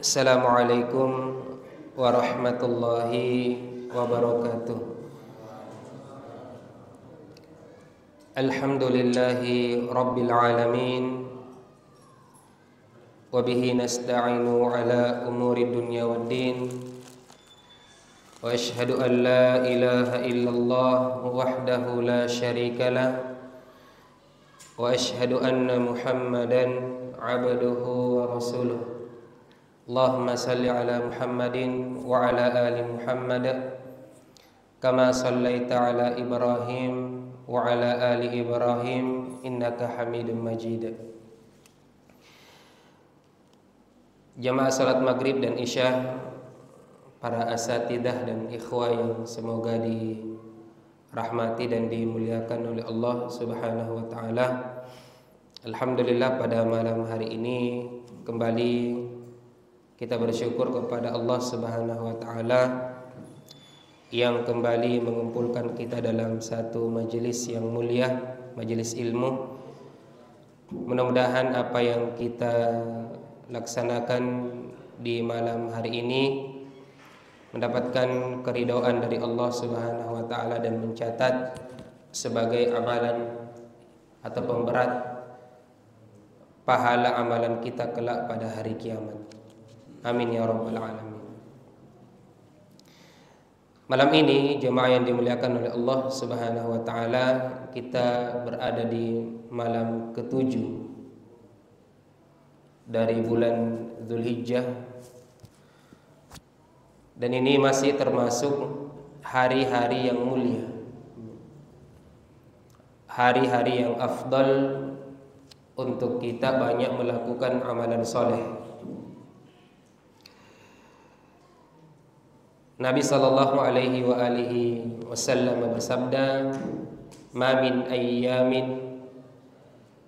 Assalamualaikum warahmatullahi wabarakatuh. Alhamdulillahi rabbil alamin. Wabihi nasta'inu ala umuri dunya waddin. Wa ashhadu an la ilaha illallah wahdahu la syarika lah. Wa ashhadu anna Muhammadan abduhu wa rasuluh. Allahumma salli ala Muhammadin wa ala ali Muhammad kama sallaita ala Ibrahim wa ala ali Ibrahim innaka Hamidum Majid. Jamaah salat maghrib dan isya, para asatidah dan ikhwah yang semoga dirahmati dan dimuliakan oleh Allah Subhanahu wa taala. Alhamdulillah, pada malam hari ini kembali kita bersyukur kepada Allah Subhanahu wa taala yang kembali mengumpulkan kita dalam satu majelis yang mulia, majelis ilmu. Mudah-mudahan apa yang kita laksanakan di malam hari ini mendapatkan keridhaan dari Allah Subhanahu wa taala dan mencatat sebagai amalan atau pemberat pahala amalan kita kelak pada hari kiamat. Amin ya rabbal alamin. Malam ini jemaah yang dimuliakan oleh Allah Subhanahu wa taala, kita berada di malam ke-7 dari bulan Dzulhijjah. Dan ini masih termasuk hari-hari yang mulia, hari-hari yang afdal untuk kita banyak melakukan amalan soleh. Nabi sallallahu alaihi wa alihi wasallam bersabda, "Ma min ayyamin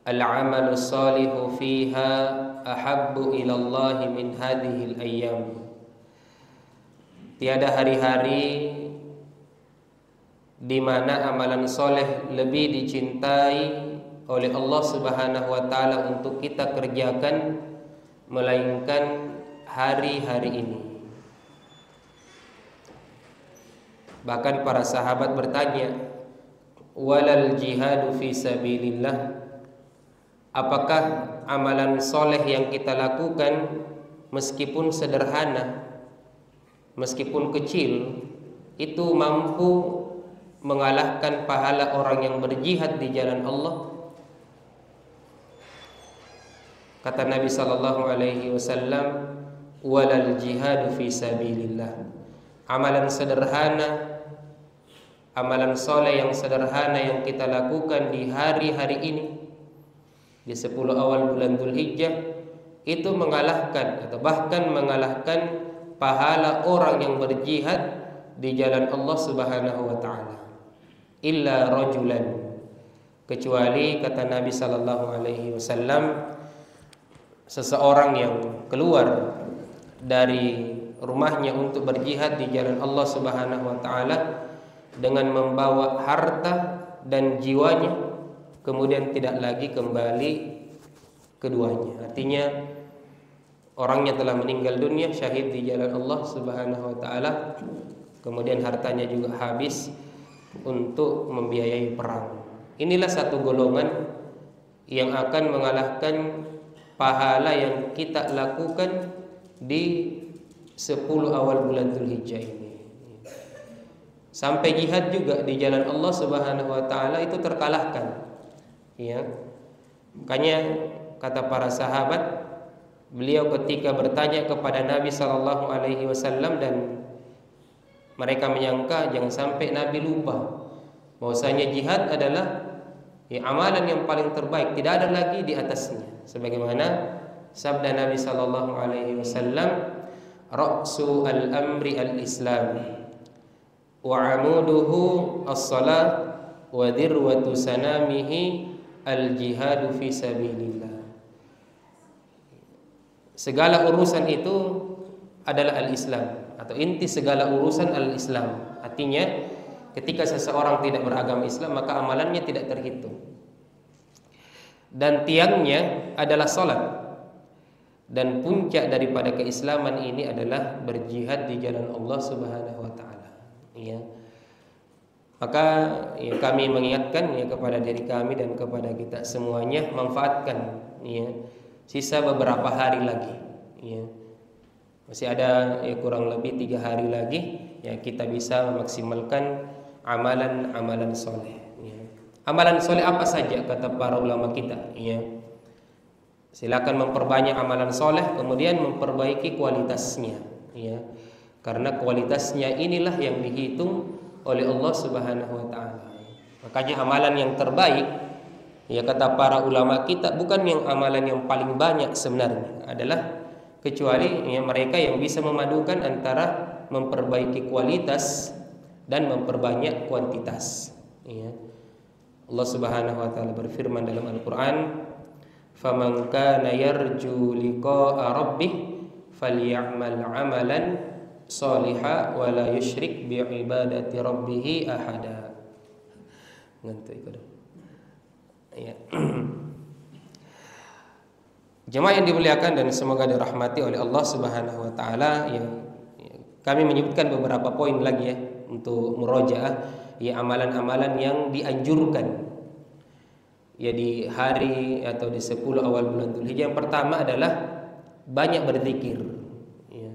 al-'amalu salihu fiha ahabbu ila Allah min hadhihi al-ayyam." Tiada hari-hari di mana amalan soleh lebih dicintai oleh Allah Subhanahu wa taala untuk kita kerjakan melainkan hari-hari ini. Bahkan para sahabat bertanya, "Walal jihadu fi sabilillah?" Apakah amalan soleh yang kita lakukan meskipun sederhana, meskipun kecil, itu mampu mengalahkan pahala orang yang berjihad di jalan Allah? Kata Nabi sallallahu alaihi wasallam, "Walal jihadu fi sabilillah." Amalan sederhana, amalan soleh yang sederhana yang kita lakukan di hari-hari ini, di 10 awal bulan Dzulhijjah, itu mengalahkan atau bahkan mengalahkan pahala orang yang berjihad di jalan Allah Subhanahu wa taala. Illa rajulan, kecuali kata Nabi sallallahu alaihi wasallam, seseorang yang keluar dari rumahnya untuk berjihad di jalan Allah Subhanahu wa taala dengan membawa harta dan jiwanya, kemudian tidak lagi kembali keduanya. Artinya orangnya telah meninggal dunia syahid di jalan Allah Subhanahu wa taala, kemudian hartanya juga habis untuk membiayai perang. Inilah satu golongan yang akan mengalahkan pahala yang kita lakukan di 10 awal bulan Dzulhijjah ini. Sampai jihad juga di jalan Allah Subhanahu wa taala itu terkalahkan. Ya. Makanya kata para sahabat, beliau ketika bertanya kepada Nabi sallallahu alaihi wasallam, dan mereka menyangka jangan sampai Nabi lupa bahwasanya jihad adalah amalan yang paling terbaik, tidak ada lagi di atasnya. Sebagaimana sabda Nabi sallallahu alaihi wasallam, "Ra'su al-amri al-Islam wa 'amuduhu as-salat wa dirwatu sanamihi al-jihadu fi sabilillah." Segala urusan itu adalah al-Islam, atau inti segala urusan al-Islam. Artinya ketika seseorang tidak beragama Islam, maka amalannya tidak terhitung. Dan tiangnya adalah salat. dan puncak daripada keislaman ini adalah berjihad di jalan Allah Subhanahu wa taala. Ya. Maka ya, kami mengingatkan ya kepada diri kami dan kepada kita semuanya, manfaatkan ya sisa beberapa hari lagi. Ya. Masih ada ya kurang lebih 3 hari lagi ya kita bisa memaksimalkan amalan-amalan soleh. Ya. Amalan soleh apa saja kata para ulama kita? Ya. Silakan memperbanyak amalan soleh, kemudian memperbaiki kualitasnya. Ya. Karena kualitasnya inilah yang dihitung oleh Allah Subhanahu wa taala. Makanya amalan yang terbaik ya kata para ulama kita bukan yang amalan yang paling banyak sebenarnya, adalah kecuali ya mereka yang bisa memadukan antara memperbaiki kualitas dan memperbanyak kuantitas. Ya. Allah Subhanahu wa taala berfirman dalam Al-Qur'an, "Faman kana yarju liqa'a rabbih falyamal 'amalan salihah wa la yusyrik bi ibadati rabbih ahada." Ngantuk itu. Ya. Jemaah yang dimuliakan dan semoga dirahmati oleh Allah Subhanahu wa taala, kami menyebutkan beberapa poin lagi ya untuk murojaah ya amalan-amalan yang dianjurkan ya di hari atau di 10 awal bulan Dzulhijjah. Yang pertama adalah banyak berzikir. Ya.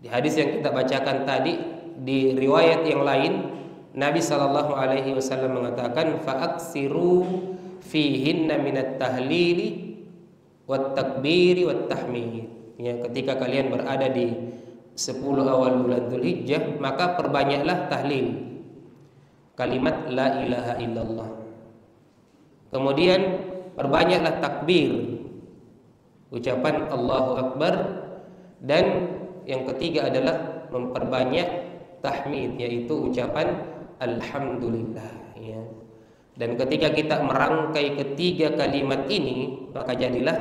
Di hadis yang kita bacakan tadi, di riwayat yang lain Nabi sallallahu alaihi wasallam mengatakan fa'aksiru fihinna minat tahlili wat takbiri wat tahmid. Ya, ketika kalian berada di 10 awal bulan Dzulhijjah, maka perbanyaklah tahlil kalimat la ilaha illallah. Kemudian perbanyaklah takbir, ucapan Allahu Akbar, dan yang ketiga adalah memperbanyak tahmid, yaitu ucapan alhamdulillah ya. Dan ketika kita merangkai ketiga kalimat ini, maka jadilah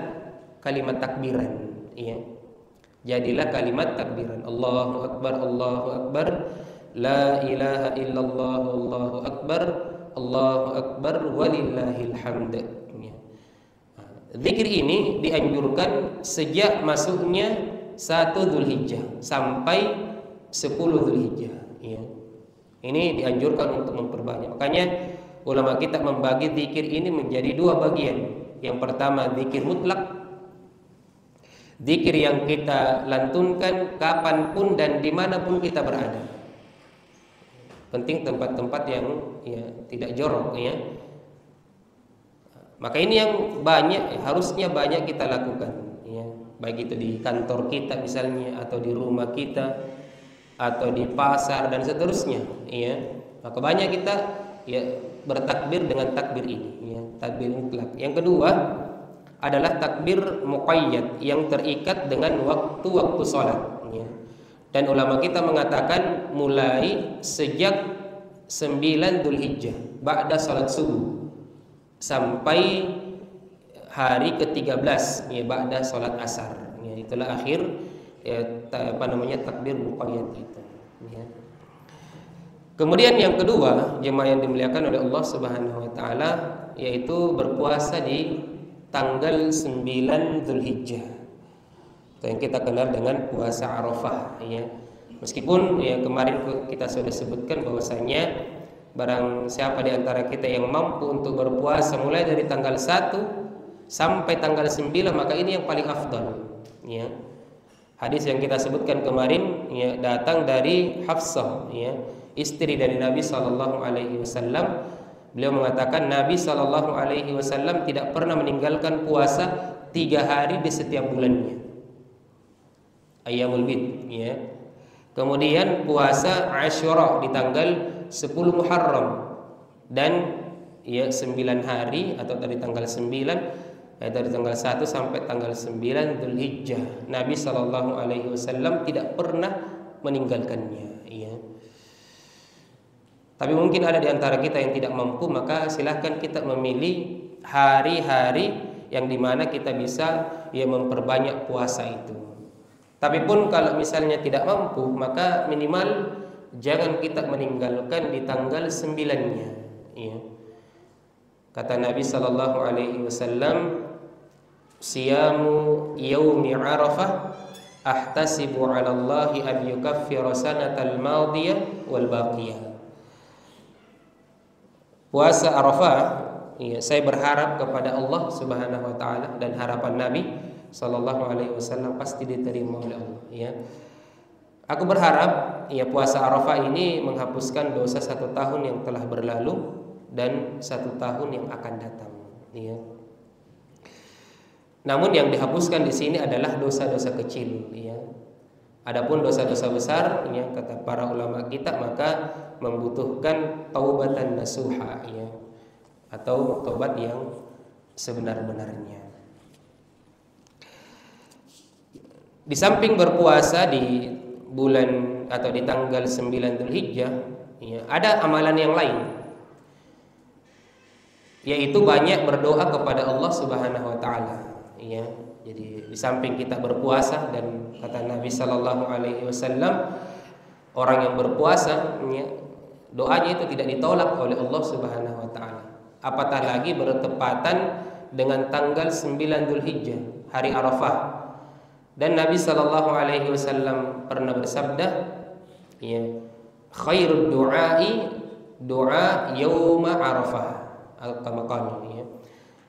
kalimat takbiran ya. Jadilah kalimat takbiran. Allahu Akbar, Allahu Akbar, la ilaha illallah, Allahu Akbar, Allahu Akbar, walillahil hamd ya. Zikir ini dianjurkan sejak masuknya 1 Dzulhijjah sampai 10 Dzulhijjah ya. Ini dianjurkan untuk memperbanyak. Makanya ulama kita membagi zikir ini menjadi 2 bagian. Yang pertama zikir mutlak, zikir yang kita lantunkan kapanpun dan dimanapun kita berada. Penting tempat-tempat yang ya, tidak jorok ya. Maka ini yang banyak, harusnya banyak kita lakukan ya. Baik itu di kantor kita misalnya, atau di rumah kita, atau di pasar dan seterusnya ya. Maka banyak kita ya bertakbir dengan takbir ini ya, takbir mutlak. Yang kedua adalah takbir muqayyad yang terikat dengan waktu-waktu salat ya. Dan ulama kita mengatakan mulai sejak 9 Dzulhijjah ba'da salat subuh sampai hari ke-13 ya ba'da salat asar ya, itulah akhir ya, takbir muqayyad itu ya. Kemudian yang kedua, jemaah yang dimuliakan oleh Allah Subhanahu wa taala, yaitu berpuasa di tanggal 9 Dzulhijjah. Yang kita kenal dengan puasa Arafah ya. Meskipun ya kemarin kita sudah sebutkan bahwasanya barang siapa di antara kita yang mampu untuk berpuasa mulai dari tanggal 1 sampai tanggal 9, maka ini yang paling afdal ya. Hadis yang kita sebutkan kemarin ya datang dari Hafsah ya, istri dari Nabi sallallahu alaihi wasallam. Beliau mengatakan Nabi sallallahu alaihi wasallam tidak pernah meninggalkan puasa 3 hari di setiap bulannya. Ayyamul bid ya. Kemudian puasa Asyura di tanggal 10 Muharram dan ya 9 hari atau dari tanggal 9 dari tanggal 1 sampai tanggal 9 Dzulhijjah. Nabi sallallahu alaihi wasallam tidak pernah meninggalkannya ya. Tapi mungkin ada di antara kita yang tidak mampu, maka silahkan kita memilih hari-hari yang dimana kita bisa ya memperbanyak puasa itu. Tapi pun kalau misalnya tidak mampu, maka minimal jangan kita meninggalkan di tanggal 9-nya ya. Kata Nabi sallallahu alaihi wasallam, siyamu yaumi Arafah ahtasibu 'ala Allahi an yukaffira sanatal madiyah wal baqiyah. Puasa Arafah, ya, saya berharap kepada Allah Subhanahu wa taala dan harapan Nabi sallallahu alaihi wasallam pasti diterima oleh Allah, ya. Aku berharap ya puasa Arafah ini menghapuskan dosa 1 tahun yang telah berlalu dan 1 tahun yang akan datang, ya. Namun yang dihapuskan di sini adalah dosa-dosa kecil, ya. Adapun dosa-dosa besar, ya, kata para ulama kita, maka membutuhkan taubatan nasuha, ya, atau taubat yang sebenar-benarnya. Di samping berpuasa di bulan atau di tanggal 9 Dzulhijjah, ya, ada amalan yang lain, yaitu banyak berdoa kepada Allah Subhanahu wa taala. Ya, jadi di samping kita berpuasa, dan kata Nabi sallallahu alaihi wasallam, orang yang berpuasa, ya, doanya itu tidak ditolak oleh Allah Subhanahu wa taala. Apatah lagi bertepatan dengan tanggal 9 Dzulhijjah, hari Arafah. Dan Nabi sallallahu alaihi wasallam pernah bersabda, ya, khairud du'ai doa yauma Arafah, al-qamaqan, ya.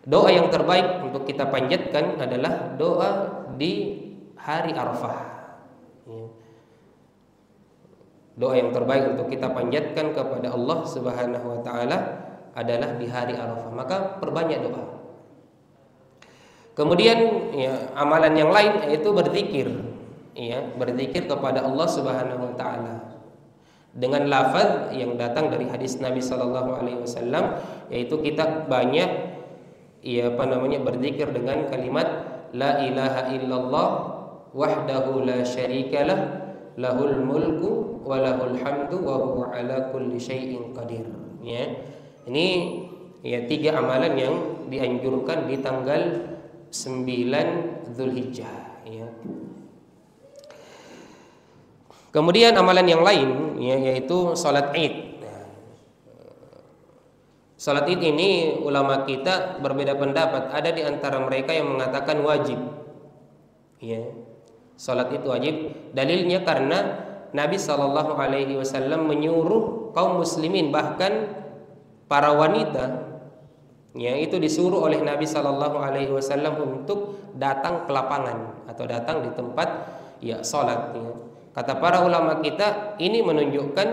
Doa yang terbaik untuk kita panjatkan adalah doa di hari Arafah, ya. Doa yang terbaik untuk kita panjatkan kepada Allah Subhanahu wa taala adalah di hari Arafah. Maka perbanyak doa. Kemudian, ya, amalan yang lain yaitu berzikir, ya, berzikir kepada Allah Subhanahu wa taala dengan lafaz yang datang dari hadis Nabi sallallahu alaihi wasallam, yaitu kita banyak, ya, berzikir dengan kalimat la ilaha illallah wahdahu la syarikalah lahul mulku wa lahul hamdu wa huwa ala kulli syai'in qadir, ya. Ini, ya, 3 amalan yang dianjurkan di tanggal 9 Dzulhijjah, ya. Kemudian amalan yang lain, ya, yaitu salat Id. Salat Id ini ulama kita berbeda pendapat. Ada di antara mereka yang mengatakan wajib, ya. Salat Id wajib. Dalilnya karena Nabi sallallahu alaihi wasallam menyuruh kaum muslimin, bahkan para wanita, ya, itu disuruh oleh Nabi sallallahu alaihi wasallam untuk datang ke lapangan atau datang di tempat, ya, salat, ya. Kata para ulama kita, ini menunjukkan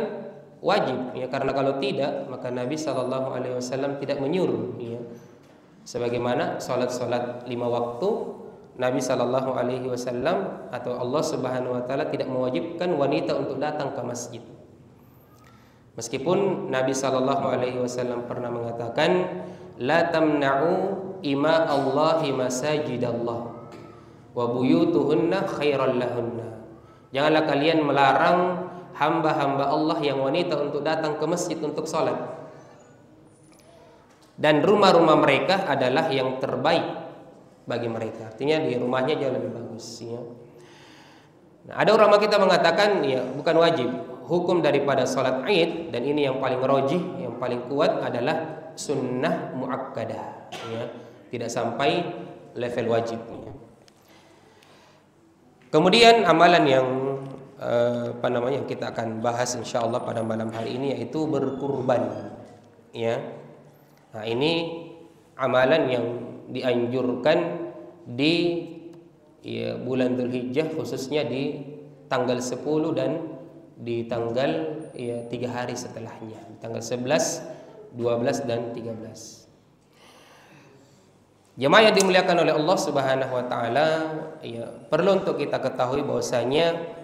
wajib, ya, karena kalau tidak maka Nabi sallallahu alaihi wasallam tidak menyuruh, ya. Sebagaimana salat-salat 5 waktu, Nabi sallallahu alaihi wasallam atau Allah Subhanahu wa taala tidak mewajibkan wanita untuk datang ke masjid. Meskipun Nabi sallallahu alaihi wasallam pernah mengatakan, la tamna'u ima Allahi masajidallah wa buyutuhunna khairal lahunna. Janganlah kalian melarang hamba-hamba Allah yang wanita untuk datang ke masjid untuk sholat, dan rumah-rumah mereka adalah yang terbaik bagi mereka. Artinya di rumahnya jauh lebih bagus, ya. Nah, ada ulama kita mengatakan, ya, bukan wajib. Hukum daripada sholat Id, dan ini yang paling rajih, yang paling kuat, adalah sunnah muakkadah, ya, tidak sampai level wajib, ya. Kemudian amalan yang yang kita akan bahas insyaallah pada malam hari ini yaitu berkurban, ya. Nah, ini amalan yang dianjurkan di, ya, bulan Dzulhijjah, khususnya di tanggal 10 dan di tanggal, ya, 3 hari setelahnya, tanggal 11, 12 dan 13. Jemaah yang dimuliakan oleh Allah Subhanahu wa taala, ya, perlu untuk kita ketahui bahwasanya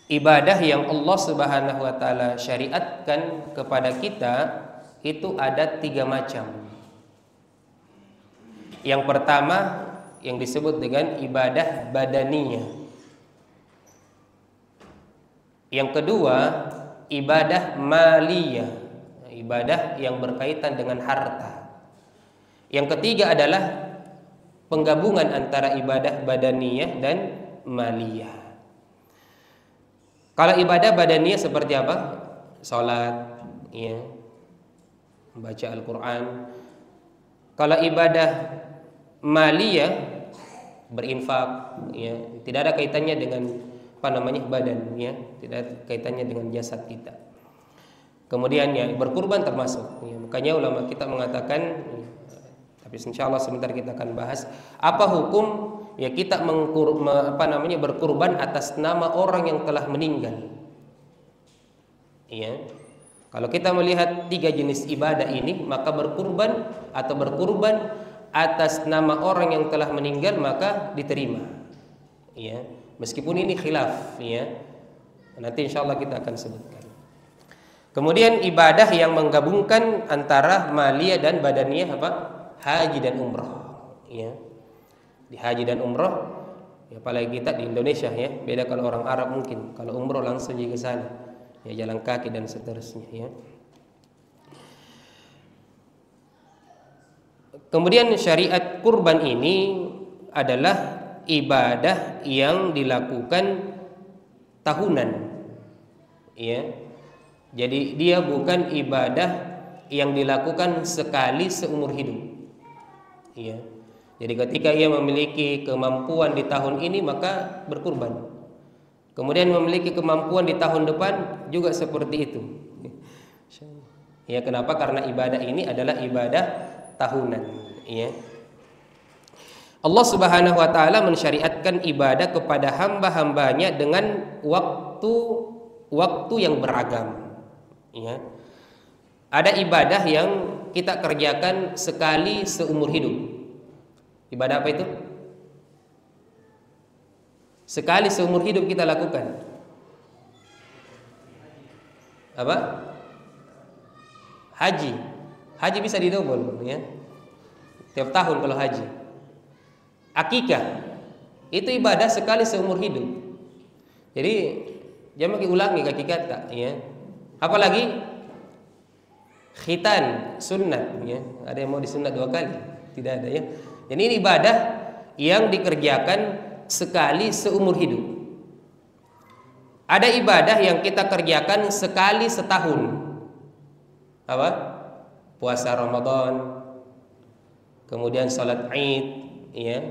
ibadah yang Allah Subhanahu wa taala syariatkan kepada kita itu ada 3 macam. Yang pertama yang disebut dengan ibadah badaniyah. Yang kedua, ibadah maliyah, ibadah yang berkaitan dengan harta. Yang ketiga adalah penggabungan antara ibadah badaniyah dan maliyah. Kalau ibadah badaniyah seperti apa? Salat, ya, membaca Al-Quran. Kalau ibadah maliyah, berinfak, ya, tidak ada kaitannya dengan badan, ya, tidak ada kaitannya dengan jasad kita. Kemudian ya berkurban termasuk, ya, makanya ulama kita mengatakan, tapi insya Allah sebentar kita akan bahas apa hukum ya kita berkurban atas nama orang yang telah meninggal. Ya. Kalau kita melihat 3 jenis ibadah ini, maka berkurban atas nama orang yang telah meninggal maka diterima. Ya. Meskipun ini khilaf, ya. Nanti insya Allah kita akan sebutkan. Kemudian ibadah yang menggabungkan antara maliyah dan badaniyah apa? Haji dan umrah. Ya. Di haji dan umrah, ya, apalagi kita di Indonesia, ya. Beda kalau orang Arab mungkin. Kalau umrah langsung pergi ke sana, ya, jalan kaki dan seterusnya. Ya. Kemudian syariat kurban ini adalah ibadah yang dilakukan tahunan, ya. Jadi dia bukan ibadah yang dilakukan sekali seumur hidup, ya. Jadi ketika ia memiliki kemampuan di tahun ini maka berkurban. Kemudian memiliki kemampuan di tahun depan juga seperti itu. Ya, kenapa? Karena ibadah ini adalah ibadah tahunan, ya. Allah Subhanahu wa taala mensyariatkan ibadah kepada hamba-hambanya dengan waktu yang beragam. Ya. Ada ibadah yang kita kerjakan sekali seumur hidup. Ibadah apa itu? Sekali seumur hidup kita lakukan. Apa? Haji. Haji bisa didobel, ya. Tiap tahun kalau haji. Akikah itu ibadah sekali seumur hidup. Jadi jangan ulangi akikah tak, ya. Apalagi khitan, sunat, ya. Ada yang mau disunat 2 kali? Tidak ada, ya. Jadi ini ibadah yang dikerjakan sekali seumur hidup. Ada ibadah yang kita kerjakan sekali setahun. Apa? Puasa Ramadan, kemudian salat Id, ya.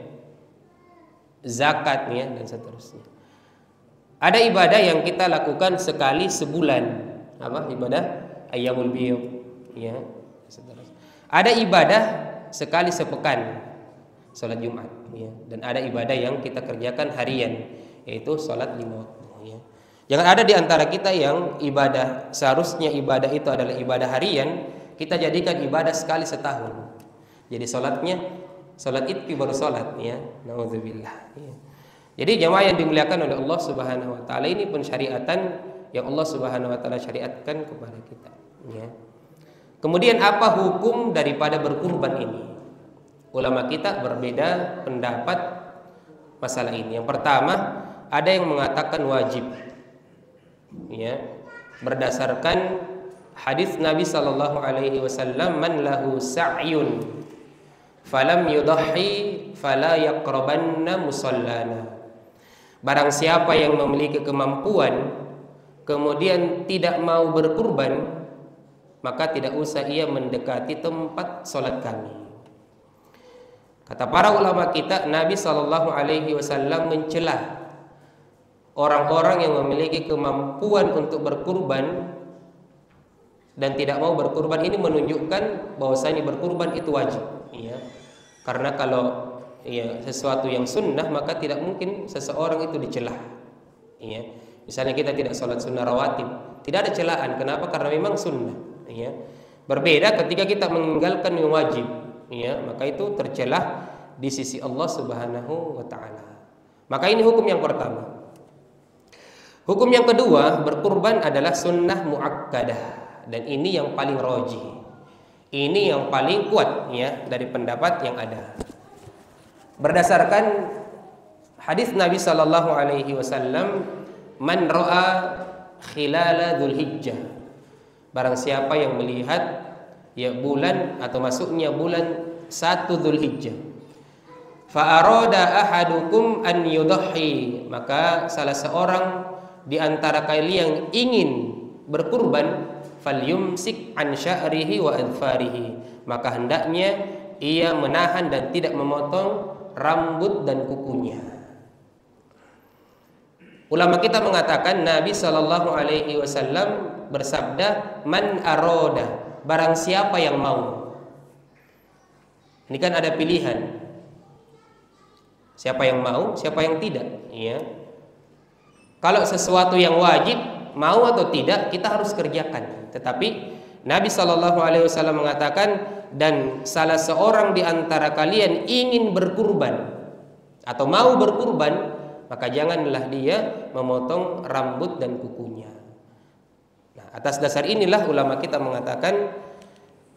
Zakat, ya, dan seterusnya. Ada ibadah yang kita lakukan sekali sebulan. Apa? Ibadah Ayyamul Bid, ya. Ada ibadah sekali sepekan, salat Jumat, ya. Dan ada ibadah yang kita kerjakan harian, yaitu salat 5 waktu, ya. Jangan ada di antara kita yang ibadah seharusnya ibadah itu adalah ibadah harian, kita jadikan ibadah sekali setahun. Jadi salat Id baru salat, ya. Nauzubillah, ya. Jadi jemaah yang dimuliakan oleh Allah Subhanahu wa taala, ini pensyariatan yang Allah Subhanahu wa taala syariatkan kepada kita, ya. Kemudian apa hukum daripada berkurban ini? Ulama kita berbeda pendapat masalah ini. Yang pertama, ada yang mengatakan wajib, ya, berdasarkan hadis Nabi sallallahu alaihi wasallam, man lahu sa'yun falam yudhi fala yaqrabanna musallana. Barang siapa yang memiliki kemampuan kemudian tidak mau berkurban, maka tidak usah ia mendekati tempat sholat kami. Kata para ulama kita, Nabi Shallallahu Alaihi Wasallam mencela orang-orang yang memiliki kemampuan untuk berkurban dan tidak mau berkurban. Ini menunjukkan bahwasanya berkurban itu wajib, ya. Karena kalau, ya, sesuatu yang sunnah maka tidak mungkin seseorang itu dicela, ya. Misalnya kita tidak sholat sunnah rawatib, tidak ada celaan. Kenapa? Karena memang sunnah, ya. Berbeda ketika kita meninggalkan yang wajib, ya, maka itu tercelah di sisi Allah Subhanahu wa taala. Maka ini hukum yang pertama. Hukum yang kedua, berkurban adalah sunnah muakkadah, dan ini yang paling rajih. Ini yang paling kuat, ya, dari pendapat yang ada. Berdasarkan hadis Nabi sallallahu alaihi wasallam, man ra'a khilala Dzulhijjah, barang siapa yang melihat, ya, bulan atau masuknya bulan 1 Dzulhijjah, fa arada ahadukum an yudhi, maka salah seorang di antara kalian yang ingin berkurban, falyumsik an sya'rihi wa adfarihi, maka hendaknya ia menahan dan tidak memotong rambut dan kukunya. Ulama kita mengatakan Nabi Shallallahu Alaihi Wasallam bersabda, man aroda, barang siapa yang mau. Ini kan ada pilihan. Siapa yang mau, siapa yang tidak. Ya. Kalau sesuatu yang wajib, mau atau tidak, kita harus kerjakan. Tetapi Nabi Shallallahu Alaihi Wasallam mengatakan, dan salah seorang di antara kalian ingin berkurban atau mau berkurban, maka janganlah dia memotong rambut dan kukunya. Nah, atas dasar inilah ulama kita mengatakan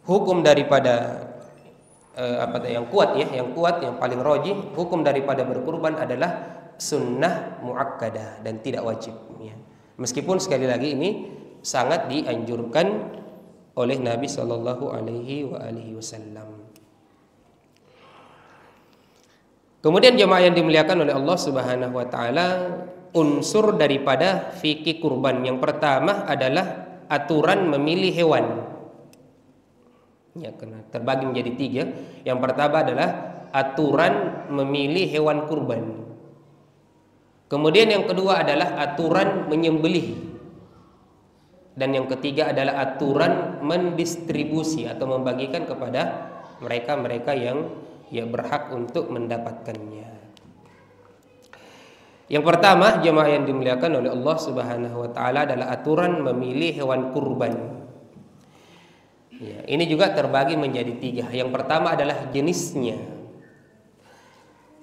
hukum daripada yang kuat, yang paling rajih, hukum daripada berkurban adalah sunnah muakkadah dan tidak wajib. Ya. Meskipun sekali lagi ini sangat dianjurkan oleh Nabi Shallallahu Alaihi Wasallam. Kemudian jemaah yang dimuliakan oleh Allah Subhanahu Wa Taala, unsur daripada fikih kurban yang pertama adalah aturan memilih hewan. Ya, karena terbagi menjadi 3. Yang pertama adalah aturan memilih hewan kurban. Kemudian yang kedua adalah aturan menyembelih. Dan yang ketiga adalah aturan mendistribusi atau membagikan kepada mereka-mereka yang berhak untuk mendapatkannya. Yang pertama, jemaah yang dimuliakan oleh Allah Subhanahu Wa Taala, adalah aturan memilih hewan kurban. Ya, ini juga terbagi menjadi 3. Yang pertama adalah jenisnya.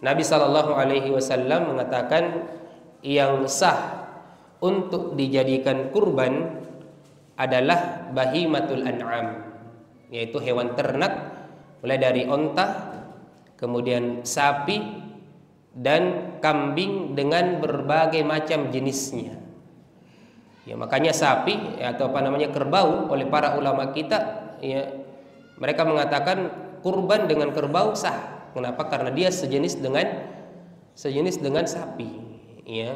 Nabi Shallallahu Alaihi Wasallam mengatakan yang sah untuk dijadikan kurban adalah bahimatul an'am, yaitu hewan ternak, mulai dari onta, kemudian sapi dan kambing dengan berbagai macam jenisnya. Ya, makanya sapi atau kerbau oleh para ulama kita, ya, mereka mengatakan kurban dengan kerbau sah. Kenapa? Karena dia sejenis dengan sapi, ya.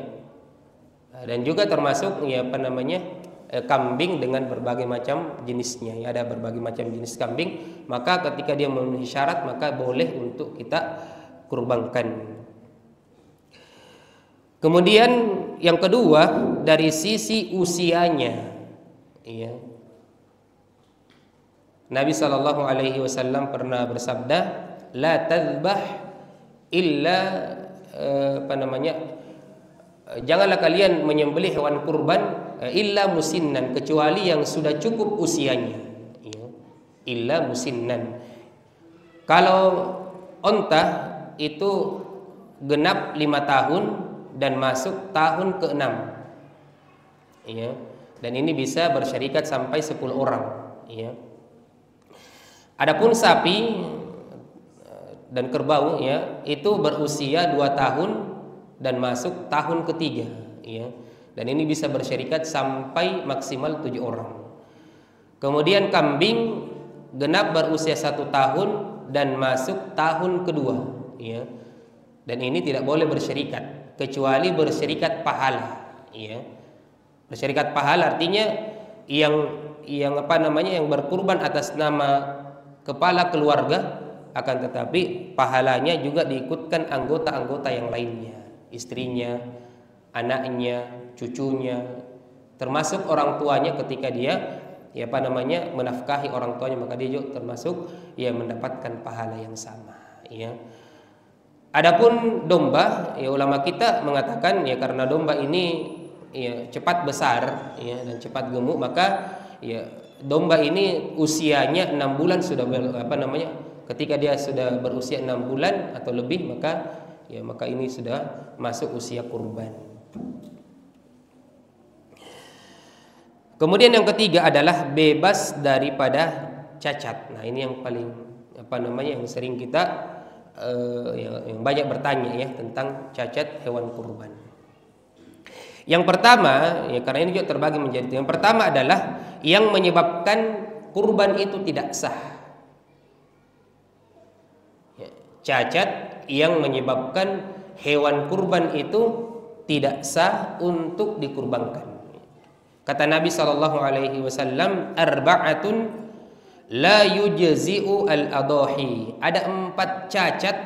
Dan juga termasuk kambing dengan berbagai macam jenisnya. Ya, ada berbagai macam jenis kambing, maka ketika dia memenuhi syarat maka boleh untuk kita kurbankan. Kemudian yang kedua dari sisi usianya, ya. Nabi Shallallahu Alaihi Wasallam pernah bersabda, la tadbah illa janganlah kalian menyembelih hewan kurban illa musinnan, kecuali yang sudah cukup usianya, ya. Illa musinnan. Kalau onta itu genap 5 tahun dan masuk tahun ke-6, ya. Dan ini bisa bersyarikat sampai 10 orang, ya. Adapun sapi dan kerbau, ya, itu berusia 2 tahun dan masuk tahun ke-3, ya. Dan ini bisa bersyarikat sampai maksimal 7 orang. Kemudian kambing genap berusia 1 tahun dan masuk tahun ke-2, ya. Dan ini tidak boleh bersyarikat kecuali bersyarikat pahala, ya. Bersyarikat pahala artinya yang berkurban atas nama kepala keluarga, akan tetapi pahalanya juga diikutkan anggota-anggota yang lainnya, istrinya, anaknya, cucunya, termasuk orang tuanya ketika dia menafkahi orang tuanya, maka dia juga termasuk mendapatkan pahala yang sama, ya. Adapun domba, ya, ulama kita mengatakan, ya, karena domba ini, ya, cepat besar, ya, dan cepat gemuk, maka, ya, domba ini usianya 6 bulan sudah ketika dia sudah berusia 6 bulan atau lebih, maka ini sudah masuk usia kurban. Kemudian yang ketiga adalah bebas daripada cacat. Nah, ini yang paling yang sering kita yang banyak bertanya, ya, tentang cacat hewan kurban. Yang pertama, ya, karena ini juga terbagi menjadi, yang pertama adalah yang menyebabkan kurban itu tidak sah. Ya, cacat yang menyebabkan hewan kurban itu tidak sah untuk dikurbankan. Kata Nabi Shallallahu Alaihi Wasallam, arba'atun la yujzi'u al-adahi. Ada 4 cacat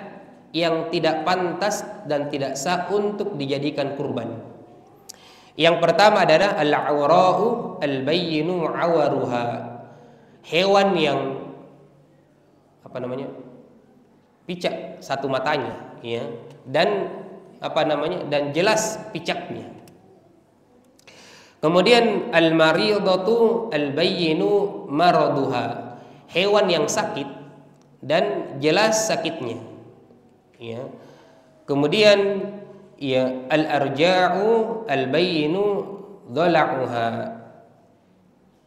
yang tidak pantas dan tidak sah untuk dijadikan kurban. Yang pertama adalah al-awra'u al-bayyinu 'awaruha. Hewan yang picak satu matanya, ya, dan dan jelas picaknya. Kemudian al-maridatu al-bayyinu maraduha. Hewan yang sakit dan jelas sakitnya, ya. Kemudian ya al-arja'u al-bayyinu dhala'uha,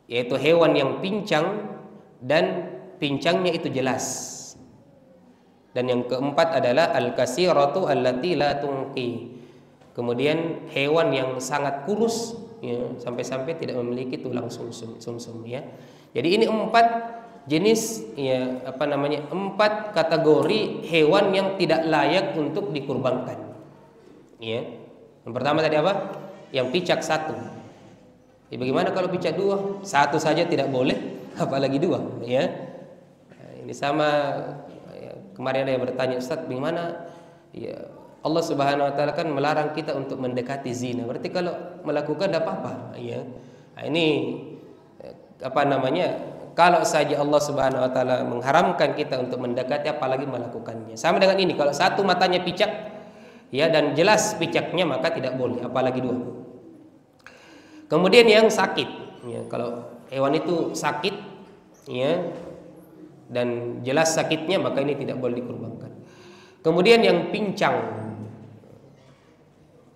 yaitu hewan yang pincang dan pincangnya itu jelas. Dan yang keempat adalah al-kasiratu allati la tunqi. Kemudian hewan yang sangat kurus, ya, sampai-sampai tidak memiliki tulang sumsum, ya. Jadi ini 4 jenis, ya, 4 kategori hewan yang tidak layak untuk dikurbankan. Ya. Yang pertama tadi apa? Yang picak 1. Ya, bagaimana kalau picak 2? 1 saja tidak boleh, apalagi 2, ya. Nah, ini sama. Kemarin ada yang bertanya, Ustaz, bagaimana? Ya, Allah Subhanahu wa taala kan melarang kita untuk mendekati zina. Berarti kalau melakukan tidak apa-apa, ya. Nah, ini kalau saja Allah Subhanahu wa taala mengharamkan kita untuk mendekati, apalagi melakukannya. Sama dengan ini, kalau 1 matanya picak, ya, dan jelas picaknya, maka tidak boleh, apalagi 2. Kemudian yang sakit, ya, kalau hewan itu sakit, ya, dan jelas sakitnya, maka ini tidak boleh dikurbankan. Kemudian yang pincang,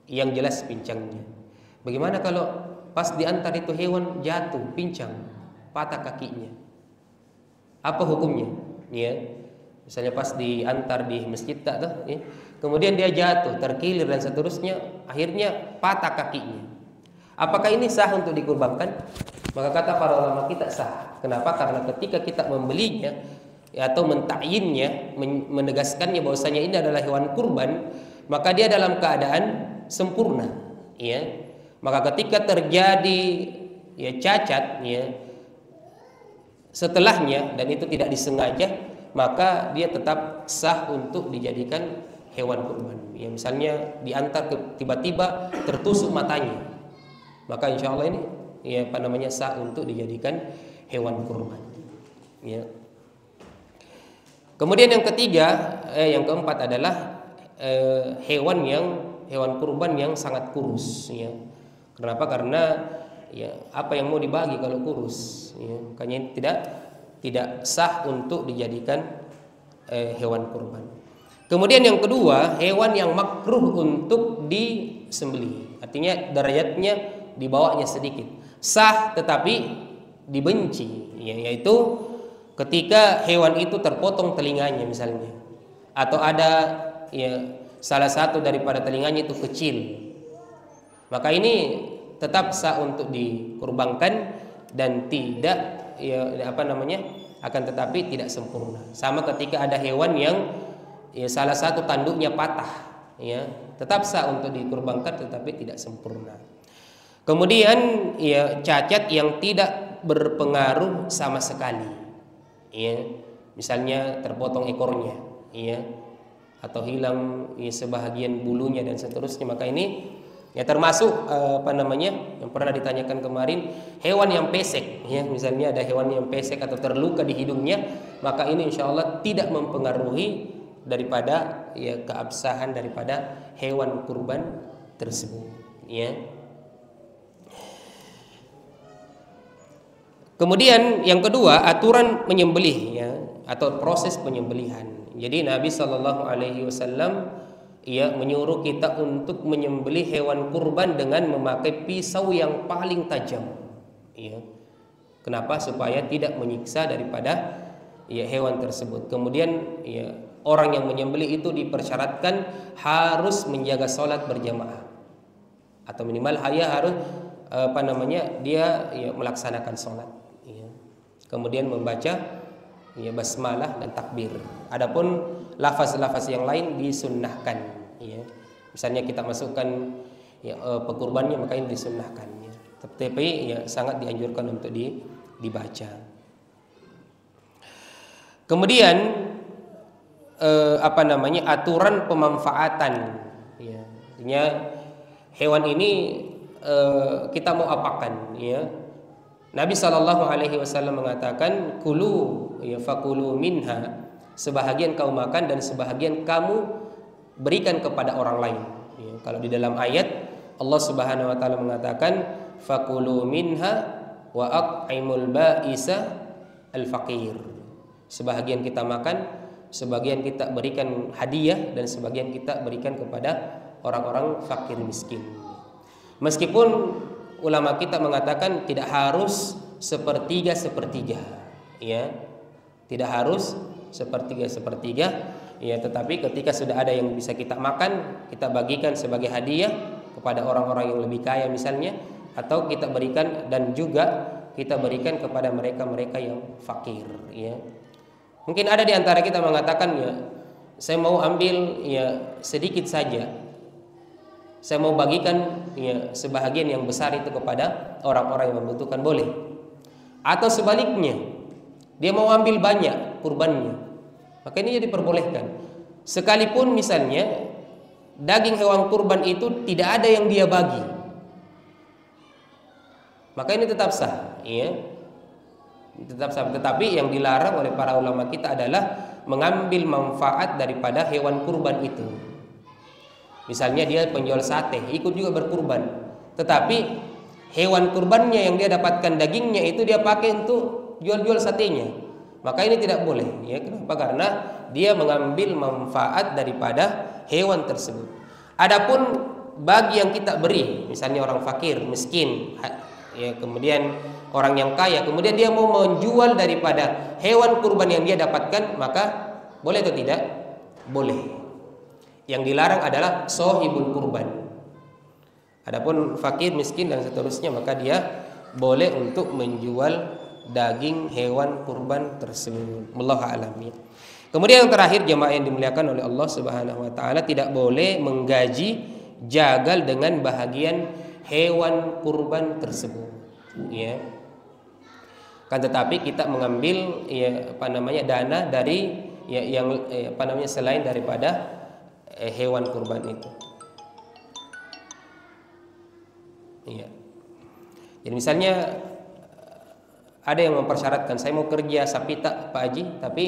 yang jelas pincangnya. Bagaimana kalau pas diantar itu hewan jatuh, pincang, patah kakinya? Apa hukumnya? Ya, misalnya pas diantar di masjid ya, kemudian dia jatuh, terkilir dan seterusnya, akhirnya patah kakinya. Apakah ini sah untuk dikurbankan? Maka kata para ulama kita sah. Kenapa? Karena ketika kita membelinya, ya, atau mentakyinnya, menegaskannya bahwasanya ini adalah hewan kurban, maka dia dalam keadaan sempurna, ya. Maka ketika terjadi, ya, cacat, ya, setelahnya, dan itu tidak disengaja, maka dia tetap sah untuk dijadikan hewan kurban. Ya, misalnya diantar tiba-tiba tertusuk matanya, maka insya Allah ini, ya, sah untuk dijadikan hewan kurban, ya. Kemudian yang ketiga, yang keempat adalah hewan kurban yang sangat kurus, ya. Kenapa? Karena, ya, apa yang mau dibagi kalau kurus, ya, makanya tidak sah untuk dijadikan hewan kurban. Kemudian yang kedua, hewan yang makruh untuk disembelih, artinya derajatnya dibawanya sedikit, sah tetapi dibenci, ya, yaitu ketika hewan itu terpotong telinganya misalnya, atau ada, ya, salah satu daripada telinganya itu kecil, maka ini tetap sah untuk dikurbankan dan tidak, ya, akan tetapi tidak sempurna. Sama ketika ada hewan yang, ya, salah satu tanduknya patah, ya, tetap sah untuk dikurbankan tetapi tidak sempurna. Kemudian, ya, cacat yang tidak berpengaruh sama sekali, ya, misalnya terpotong ekornya, ya, atau hilang, ya, sebahagian bulunya dan seterusnya, maka ini, ya, termasuk yang pernah ditanyakan kemarin, hewan yang pesek, ya, misalnya ada hewan yang pesek atau terluka di hidungnya, maka ini insya Allah tidak mempengaruhi daripada, ya, keabsahan daripada hewan kurban tersebut, ya. Kemudian yang kedua, aturan menyembelih, ya, atau proses penyembelihan. Jadi Nabi Shallallahu Alaihi Wasallam, ia menyuruh kita untuk menyembelih hewan kurban dengan memakai pisau yang paling tajam, ya. Kenapa? Supaya tidak menyiksa daripada, ya, hewan tersebut. Kemudian, ya, orang yang menyembelih itu dipersyaratkan harus menjaga sholat berjamaah, atau minimal harus dia, ya, melaksanakan sholat, ya. Kemudian membaca, ya, basmalah dan takbir. Adapun lafaz-lafaz yang lain disunnahkan, ya. Misalnya kita masukkan, ya, pekurbannya, maka ini disunnahkan, ya. Tapi, ya, sangat dianjurkan untuk dibaca. Kemudian aturan pemanfaatan, ya. Artinya hewan ini kita mau apakan, ya. Nabi SAW mengatakan kulu, ya, fakulu minha, sebahagian kau makan dan sebahagian kamu berikan kepada orang lain, ya. Kalau di dalam ayat Allah Subhanahu wa taala mengatakan fakulu minha wa at'imul ba'isa al-faqir. Sebahagian kita makan, sebagian kita berikan hadiah, dan sebagian kita berikan kepada orang-orang fakir miskin. Meskipun ulama kita mengatakan tidak harus sepertiga, ya, tidak harus sepertiga, ya, tetapi ketika sudah ada yang bisa kita makan, kita bagikan sebagai hadiah kepada orang-orang yang lebih kaya misalnya, atau kita berikan dan juga kita berikan kepada mereka-mereka yang fakir, ya. Mungkin ada di antara kita mengatakan, ya, saya mau ambil, ya, sedikit saja. Saya mau bagikan, ya, sebahagian yang besar itu kepada orang-orang yang membutuhkan, boleh. Atau sebaliknya, dia mau ambil banyak kurbannya, maka ini jadi diperbolehkan. Sekalipun misalnya daging hewan kurban itu tidak ada yang dia bagi, maka ini tetap sah, ya. Tetap sah. Tetapi yang dilarang oleh para ulama kita adalah mengambil manfaat daripada hewan kurban itu. Misalnya dia penjual sate, ikut juga berkurban, tetapi hewan kurbannya yang dia dapatkan dagingnya itu dia pakai untuk jual-jual satenya, maka ini tidak boleh, ya. Kenapa? Karena dia mengambil manfaat daripada hewan tersebut. Adapun bagi yang kita beri, misalnya orang fakir, miskin, ya, kemudian orang yang kaya, kemudian dia mau menjual daripada hewan kurban yang dia dapatkan, maka boleh atau tidak? Boleh. Yang dilarang adalah sohibul kurban. Adapun fakir, miskin dan seterusnya, maka dia boleh untuk menjual daging hewan kurban tersebut. Wallahu a'lam. Kemudian yang terakhir, jemaah yang dimuliakan oleh Allah Subhanahu wa taala, tidak boleh menggaji jagal dengan bahagian hewan kurban tersebut, ya. Kan tetapi kita mengambil, ya, dana dari, ya, yang selain daripada hewan kurban itu. Iya. Jadi misalnya ada yang mempersyaratkan, saya mau kerja sapi tak Pak Haji, tapi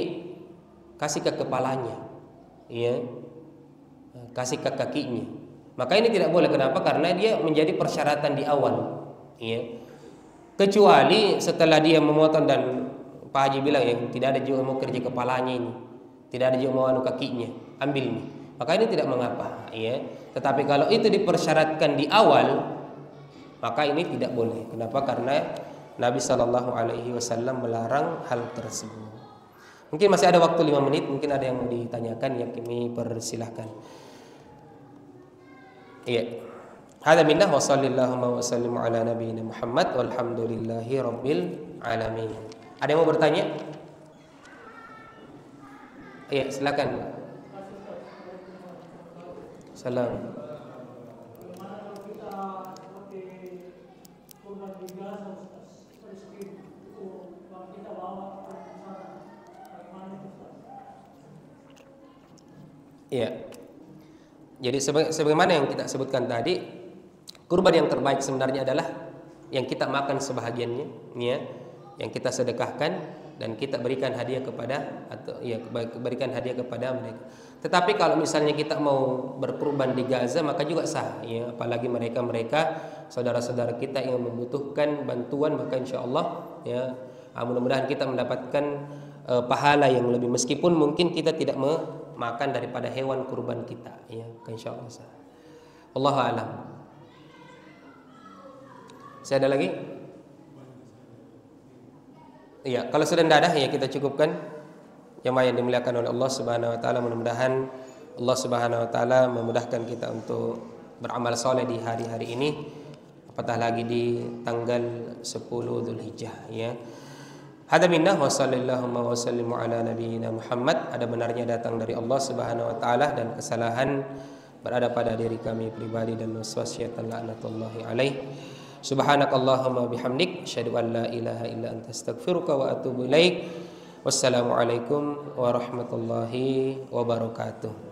kasih ke kepalanya, iya, kasih ke kakinya. Maka ini tidak boleh. Kenapa? Karena dia menjadi persyaratan di awal, iya. Kecuali setelah dia memotong dan Pak Haji bilang, ya, tidak ada juga mau kerja kepalanya ini, tidak ada juga mau anu kakinya, ambil nih, maka ini tidak mengapa, ya. Tetapi kalau itu dipersyaratkan di awal, maka ini tidak boleh. Kenapa? Karena Nabi SAW melarang hal tersebut. Mungkin masih ada waktu 5 menit, mungkin ada yang mau ditanyakan, ya, kami persilahkan. Iya. Hadza minna wa sallallahu wa sallim ala nabiyyina Muhammad walhamdulillahi rabbil alamin. Ada yang mau bertanya? Iya, silakan. Salam. Iya. Jadi sebagaimana yang kita sebutkan tadi, kurban yang terbaik sebenarnya adalah yang kita makan sebahagiannya, ya, yang kita sedekahkan dan kita berikan hadiah kepada, atau, ya, berikan hadiah kepada mereka. Tetapi kalau misalnya kita mau berkurban di Gaza, maka juga sah, ya, apalagi mereka saudara-saudara kita yang membutuhkan bantuan, maka insya Allah, ya, mudah-mudahan kita mendapatkan pahala yang lebih, meskipun mungkin kita tidak makan daripada hewan kurban kita, ya, insya Allah sah. Wallahu a'lam. Saya ada lagi? Iya, kalau sudah tidak ada, ya, kita cukupkan. Jemaah yang dimuliakan oleh Allah Subhanahu wa taala, mudah-mudahan Allah Subhanahu wa taala memudahkan kita untuk beramal soleh di hari-hari ini, apatah lagi di tanggal 10 Dzulhijjah, ya. Hadza minna wa sallallahu wa sallimu ala nabiyyina Muhammad. Ada benarnya datang dari Allah Subhanahu wa taala, dan kesalahan berada pada diri kami pribadi dan waswasyaitan la'natullahi alaih. Subhanakallahumma bihamdik, asyhadu an la ilaha illa anta astaghfiruka wa atubu ilaik. Wassalamualaikum warahmatullahi wabarakatuh.